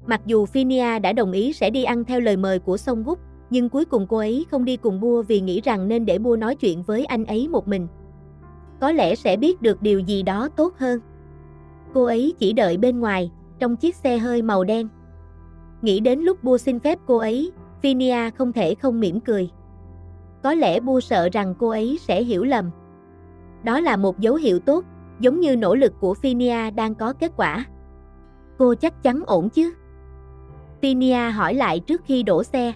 Mặc dù Phinia đã đồng ý sẽ đi ăn theo lời mời của Song Gúc, nhưng cuối cùng cô ấy không đi cùng Bua vì nghĩ rằng nên để Bua nói chuyện với anh ấy một mình. Có lẽ sẽ biết được điều gì đó tốt hơn. Cô ấy chỉ đợi bên ngoài, trong chiếc xe hơi màu đen. Nghĩ đến lúc Bua xin phép cô ấy, Phinia không thể không mỉm cười. Có lẽ Bua sợ rằng cô ấy sẽ hiểu lầm. Đó là một dấu hiệu tốt, giống như nỗ lực của Phinia đang có kết quả. Cô chắc chắn ổn chứ? Phinia hỏi lại trước khi đổ xe.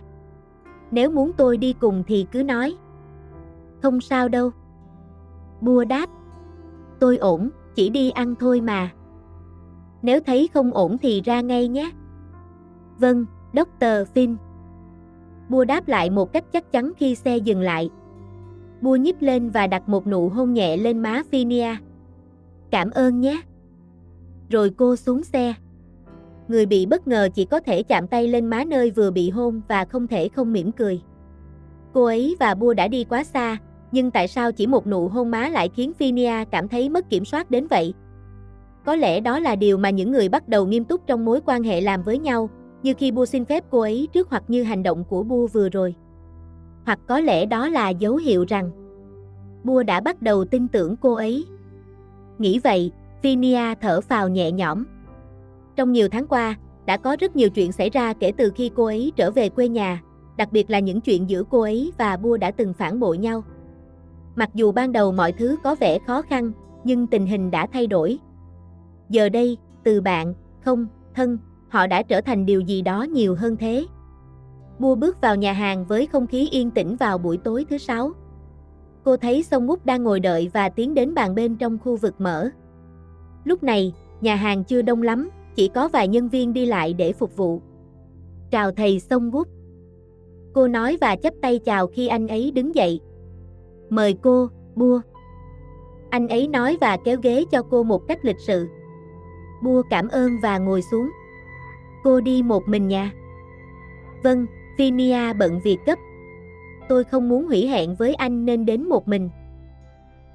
Nếu muốn tôi đi cùng thì cứ nói. Không sao đâu. Bua đáp. Tôi ổn, chỉ đi ăn thôi mà. Nếu thấy không ổn thì ra ngay nhé. Vâng, Dr. Finn. Bua đáp lại một cách chắc chắn khi xe dừng lại. Bua nhích lên và đặt một nụ hôn nhẹ lên má Phinia. Cảm ơn nhé. Rồi cô xuống xe. Người bị bất ngờ chỉ có thể chạm tay lên má nơi vừa bị hôn và không thể không mỉm cười. Cô ấy và Bua đã đi quá xa, nhưng tại sao chỉ một nụ hôn má lại khiến Phinia cảm thấy mất kiểm soát đến vậy? Có lẽ đó là điều mà những người bắt đầu nghiêm túc trong mối quan hệ làm với nhau, như khi Bua xin phép cô ấy trước hoặc như hành động của Bua vừa rồi. Hoặc có lẽ đó là dấu hiệu rằng Bua đã bắt đầu tin tưởng cô ấy. Nghĩ vậy, Phinia thở phào nhẹ nhõm. Trong nhiều tháng qua, đã có rất nhiều chuyện xảy ra kể từ khi cô ấy trở về quê nhà, đặc biệt là những chuyện giữa cô ấy và Bua đã từng phản bội nhau. Mặc dù ban đầu mọi thứ có vẻ khó khăn, nhưng tình hình đã thay đổi. Giờ đây, từ bạn, không, thân, họ đã trở thành điều gì đó nhiều hơn thế. Bua bước vào nhà hàng với không khí yên tĩnh vào buổi tối thứ Sáu. Cô thấy Song Gúc đang ngồi đợi và tiến đến bàn bên trong khu vực mở. Lúc này, nhà hàng chưa đông lắm, chỉ có vài nhân viên đi lại để phục vụ. Chào thầy Song Gúc. Cô nói và chắp tay chào khi anh ấy đứng dậy. Mời cô, Bua. Anh ấy nói và kéo ghế cho cô một cách lịch sự. Bua cảm ơn và ngồi xuống. Cô đi một mình nha? Vâng, Phinia bận việc gấp. Tôi không muốn hủy hẹn với anh nên đến một mình.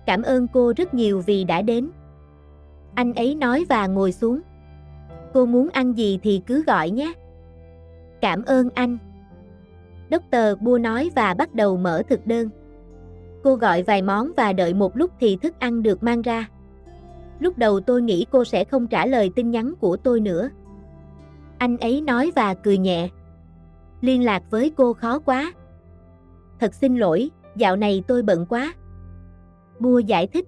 Cảm ơn cô rất nhiều vì đã đến. Anh ấy nói và ngồi xuống. Cô muốn ăn gì thì cứ gọi nhé. Cảm ơn anh. Dr. Bua nói và bắt đầu mở thực đơn. Cô gọi vài món và đợi một lúc thì thức ăn được mang ra. Lúc đầu tôi nghĩ cô sẽ không trả lời tin nhắn của tôi nữa. Anh ấy nói và cười nhẹ. Liên lạc với cô khó quá. Thật xin lỗi, dạo này tôi bận quá. Bua giải thích.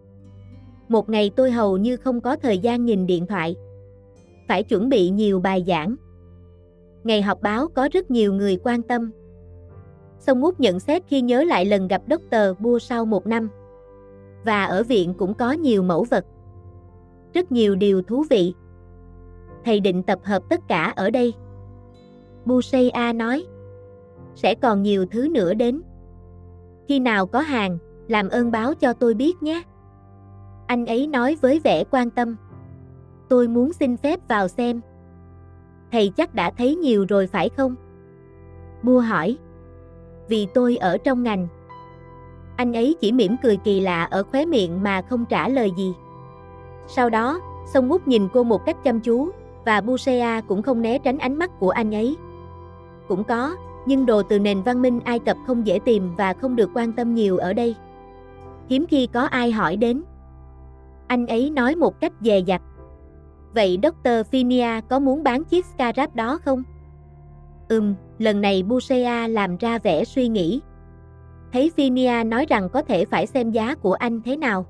Một ngày tôi hầu như không có thời gian nhìn điện thoại. Phải chuẩn bị nhiều bài giảng. Ngày họp báo có rất nhiều người quan tâm. Song Gúc nhận xét khi nhớ lại lần gặp Dr. Bua sau 1 năm. Và ở viện cũng có nhiều mẫu vật. Rất nhiều điều thú vị. Thầy định tập hợp tất cả ở đây. Buseya nói. Sẽ còn nhiều thứ nữa đến. Khi nào có hàng, làm ơn báo cho tôi biết nhé. Anh ấy nói với vẻ quan tâm. Tôi muốn xin phép vào xem. Thầy chắc đã thấy nhiều rồi phải không? Bua hỏi. Vì tôi ở trong ngành. Anh ấy chỉ mỉm cười kỳ lạ ở khóe miệng mà không trả lời gì. Sau đó, Song Gúc nhìn cô một cách chăm chú, và Buseya cũng không né tránh ánh mắt của anh ấy. Cũng có, nhưng đồ từ nền văn minh Ai Cập không dễ tìm và không được quan tâm nhiều ở đây. Hiếm khi có ai hỏi đến. Anh ấy nói một cách dè dặt. Vậy Dr. Phinia có muốn bán chiếc scarab đó không? Lần này Buseya làm ra vẻ suy nghĩ. Thấy Phinia nói rằng có thể phải xem giá của anh thế nào.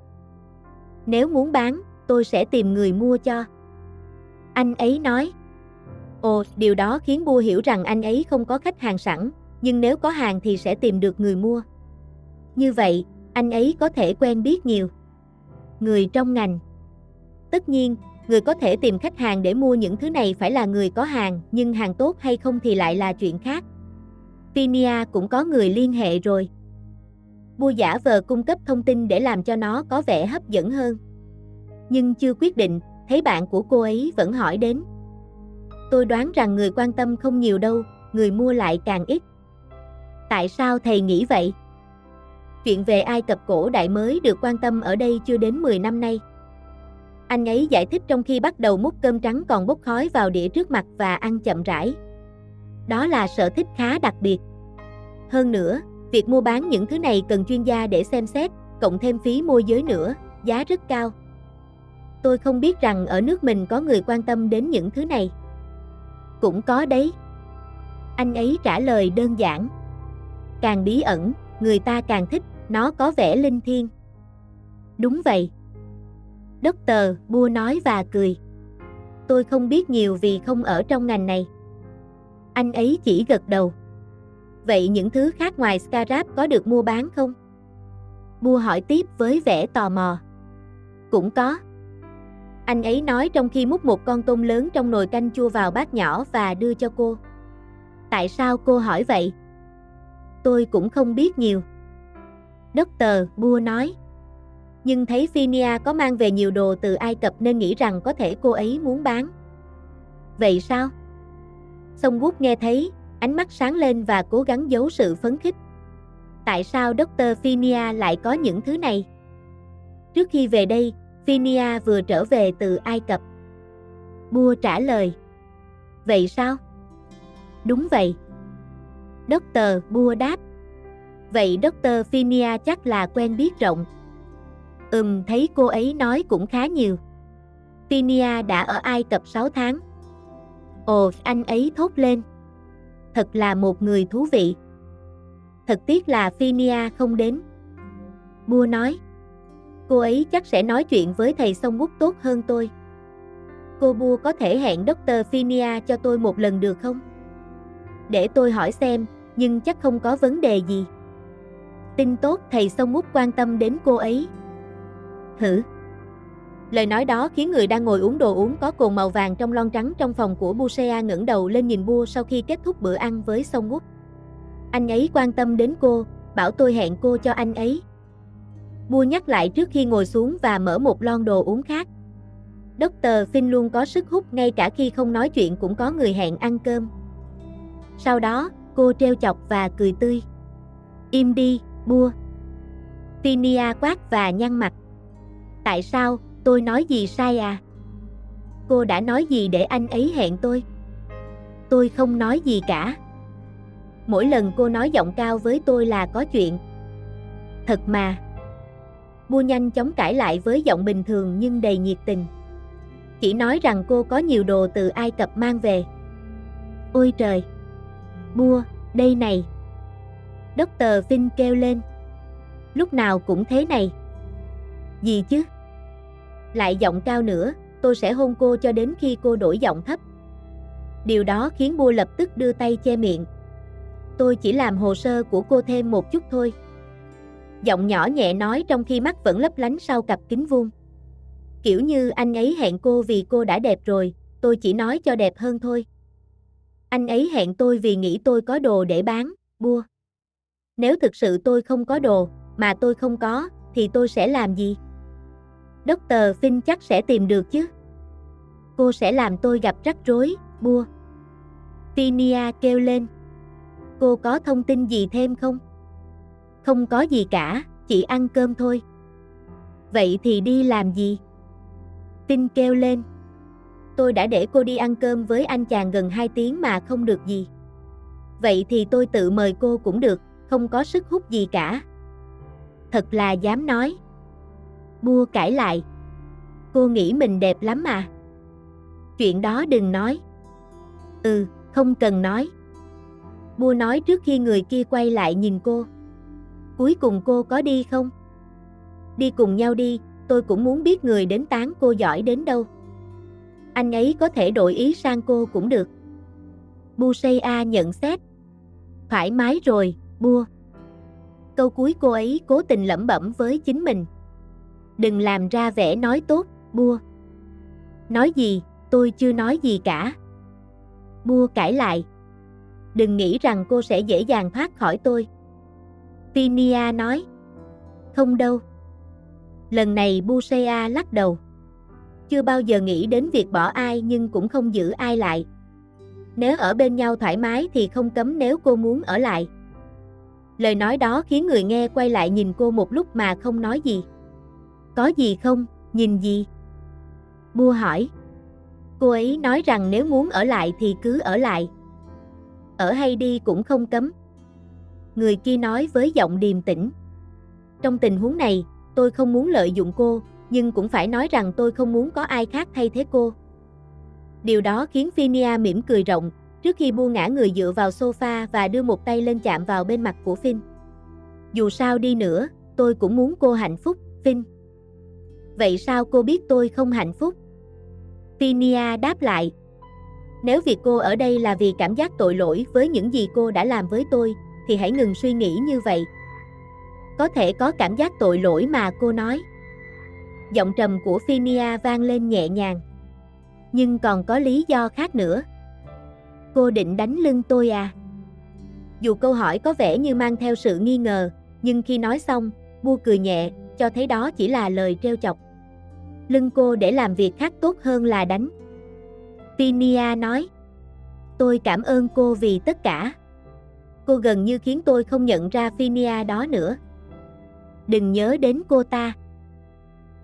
Nếu muốn bán, tôi sẽ tìm người mua cho. Anh ấy nói. Ồ, điều đó khiến Bua hiểu rằng anh ấy không có khách hàng sẵn, nhưng nếu có hàng thì sẽ tìm được người mua. Như vậy, anh ấy có thể quen biết nhiều người trong ngành. Tất nhiên, người có thể tìm khách hàng để mua những thứ này phải là người có hàng, nhưng hàng tốt hay không thì lại là chuyện khác. Phinia cũng có người liên hệ rồi. Bua giả vờ cung cấp thông tin để làm cho nó có vẻ hấp dẫn hơn. Nhưng chưa quyết định, thấy bạn của cô ấy vẫn hỏi đến. Tôi đoán rằng người quan tâm không nhiều đâu, người mua lại càng ít. Tại sao thầy nghĩ vậy? Chuyện về Ai Cập cổ đại mới được quan tâm ở đây chưa đến 10 năm nay. Anh ấy giải thích trong khi bắt đầu múc cơm trắng còn bốc khói vào đĩa trước mặt và ăn chậm rãi. Đó là sở thích khá đặc biệt. Hơn nữa, việc mua bán những thứ này cần chuyên gia để xem xét, cộng thêm phí môi giới nữa, giá rất cao. Tôi không biết rằng ở nước mình có người quan tâm đến những thứ này. Cũng có đấy. Anh ấy trả lời đơn giản. Càng bí ẩn, người ta càng thích, nó có vẻ linh thiêng. Đúng vậy. Dr. Bua nói và cười. Tôi không biết nhiều vì không ở trong ngành này. Anh ấy chỉ gật đầu. Vậy những thứ khác ngoài Scarab có được mua bán không? Bua hỏi tiếp với vẻ tò mò. Cũng có. Anh ấy nói trong khi múc một con tôm lớn trong nồi canh chua vào bát nhỏ và đưa cho cô. Tại sao cô hỏi vậy? Tôi cũng không biết nhiều. Dr. Bua nói. Nhưng thấy Phinia có mang về nhiều đồ từ Ai Cập nên nghĩ rằng có thể cô ấy muốn bán. Vậy sao? Song Wook nghe thấy, ánh mắt sáng lên và cố gắng giấu sự phấn khích. Tại sao Dr. Phinia lại có những thứ này? Trước khi về đây, Phinia vừa trở về từ Ai Cập. Bua trả lời. Vậy sao? Đúng vậy. Dr. Bua đáp. Vậy Dr. Phinia chắc là quen biết rộng. Thấy cô ấy nói cũng khá nhiều. Phinia đã ở Ai Cập 6 tháng. Ồ, anh ấy thốt lên. Thật là một người thú vị. Thật tiếc là Phinia không đến. Bua nói. Cô ấy chắc sẽ nói chuyện với thầy Song Wook tốt hơn tôi. Cô Bua có thể hẹn Dr. Phinia cho tôi một lần được không? Để tôi hỏi xem, nhưng chắc không có vấn đề gì. Tin tốt thầy Song Wook quan tâm đến cô ấy. Hử? Lời nói đó khiến người đang ngồi uống đồ uống có cồn màu vàng trong lon trắng trong phòng của Busea ngẩng đầu lên nhìn Bua sau khi kết thúc bữa ăn với Song Wook. Anh ấy quan tâm đến cô, bảo tôi hẹn cô cho anh ấy. Bua nhắc lại trước khi ngồi xuống và mở một lon đồ uống khác. Dr. Finn luôn có sức hút, ngay cả khi không nói chuyện cũng có người hẹn ăn cơm. Sau đó, cô trêu chọc và cười tươi. Im đi, Bua. Phinia quát và nhăn mặt. Tại sao, tôi nói gì sai à? Cô đã nói gì để anh ấy hẹn tôi? Tôi không nói gì cả. Mỗi lần cô nói giọng cao với tôi là có chuyện. Thật mà. Bua nhanh chóng cãi lại với giọng bình thường nhưng đầy nhiệt tình. Chỉ nói rằng cô có nhiều đồ từ Ai Cập mang về. Ôi trời! Bua, đây này! Dr. Finn kêu lên. Lúc nào cũng thế này. Gì chứ? Lại giọng cao nữa, tôi sẽ hôn cô cho đến khi cô đổi giọng thấp. Điều đó khiến Bua lập tức đưa tay che miệng. Tôi chỉ làm hồ sơ của cô thêm một chút thôi. Giọng nhỏ nhẹ nói trong khi mắt vẫn lấp lánh sau cặp kính vuông. Kiểu như anh ấy hẹn cô vì cô đã đẹp rồi, tôi chỉ nói cho đẹp hơn thôi. Anh ấy hẹn tôi vì nghĩ tôi có đồ để bán, Bua. Nếu thực sự tôi không có đồ, mà tôi không có, thì tôi sẽ làm gì? Dr. Finn chắc sẽ tìm được chứ. Cô sẽ làm tôi gặp rắc rối, Bua. Phinia kêu lên. Cô có thông tin gì thêm không? Không có gì cả, chỉ ăn cơm thôi. Vậy thì đi làm gì? Finn kêu lên. Tôi đã để cô đi ăn cơm với anh chàng gần 2 tiếng mà không được gì. Vậy thì tôi tự mời cô cũng được, không có sức hút gì cả. Thật là dám nói. Bua cãi lại. Cô nghĩ mình đẹp lắm à? Chuyện đó đừng nói. Không cần nói. Bua nói trước khi người kia quay lại nhìn cô. Cuối cùng cô có đi không? Đi cùng nhau đi, tôi cũng muốn biết người đến tán cô giỏi đến đâu. Anh ấy có thể đổi ý sang cô cũng được. Busea nhận xét. Thoải mái rồi, Bua. Câu cuối cô ấy cố tình lẩm bẩm với chính mình. Đừng làm ra vẻ nói tốt, Bua. Nói gì, tôi chưa nói gì cả. Bua cãi lại. Đừng nghĩ rằng cô sẽ dễ dàng thoát khỏi tôi. Phinia nói. Không đâu. Lần này Busea lắc đầu. Chưa bao giờ nghĩ đến việc bỏ ai nhưng cũng không giữ ai lại. Nếu ở bên nhau thoải mái thì không cấm nếu cô muốn ở lại. Lời nói đó khiến người nghe quay lại nhìn cô một lúc mà không nói gì. Có gì không, nhìn gì? Bua hỏi. Cô ấy nói rằng nếu muốn ở lại thì cứ ở lại. Ở hay đi cũng không cấm. Người kia nói với giọng điềm tĩnh. Trong tình huống này, tôi không muốn lợi dụng cô, nhưng cũng phải nói rằng tôi không muốn có ai khác thay thế cô. Điều đó khiến Phinia mỉm cười rộng, trước khi Bua ngã người dựa vào sofa và đưa một tay lên chạm vào bên mặt của Finn. Dù sao đi nữa, tôi cũng muốn cô hạnh phúc, Finn. Vậy sao cô biết tôi không hạnh phúc? Phinia đáp lại. Nếu việc cô ở đây là vì cảm giác tội lỗi với những gì cô đã làm với tôi, thì hãy ngừng suy nghĩ như vậy. Có thể có cảm giác tội lỗi mà cô nói. Giọng trầm của Phinia vang lên nhẹ nhàng. Nhưng còn có lý do khác nữa. Cô định đánh lưng tôi à? Dù câu hỏi có vẻ như mang theo sự nghi ngờ, nhưng khi nói xong, Bua cười nhẹ, cho thấy đó chỉ là lời trêu chọc. Lưng cô để làm việc khác tốt hơn là đánh. Phinia nói. Tôi cảm ơn cô vì tất cả. Cô gần như khiến tôi không nhận ra Phinia đó nữa. Đừng nhớ đến cô ta.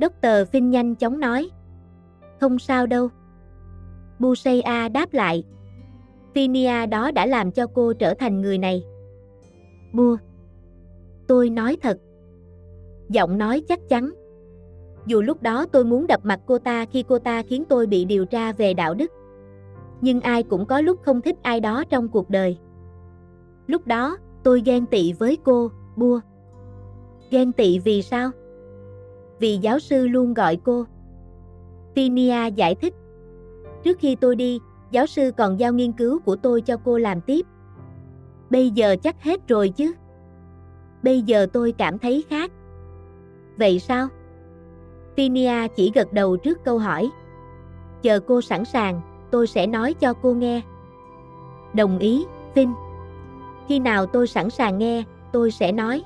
Dr. Finn nhanh chóng nói. Không sao đâu. Buseya đáp lại. Phinia đó đã làm cho cô trở thành người này. Bua. Tôi nói thật. Giọng nói chắc chắn. Dù lúc đó tôi muốn đập mặt cô ta khi cô ta khiến tôi bị điều tra về đạo đức. Nhưng ai cũng có lúc không thích ai đó trong cuộc đời. Lúc đó, tôi ghen tị với cô, Bua. Ghen tị vì sao? Vì giáo sư luôn gọi cô. Phinia giải thích. Trước khi tôi đi, giáo sư còn giao nghiên cứu của tôi cho cô làm tiếp. Bây giờ chắc hết rồi chứ? Bây giờ tôi cảm thấy khác. Vậy sao? Phinia chỉ gật đầu trước câu hỏi. Chờ cô sẵn sàng, tôi sẽ nói cho cô nghe. Đồng ý, Finn. Khi nào tôi sẵn sàng nghe, tôi sẽ nói.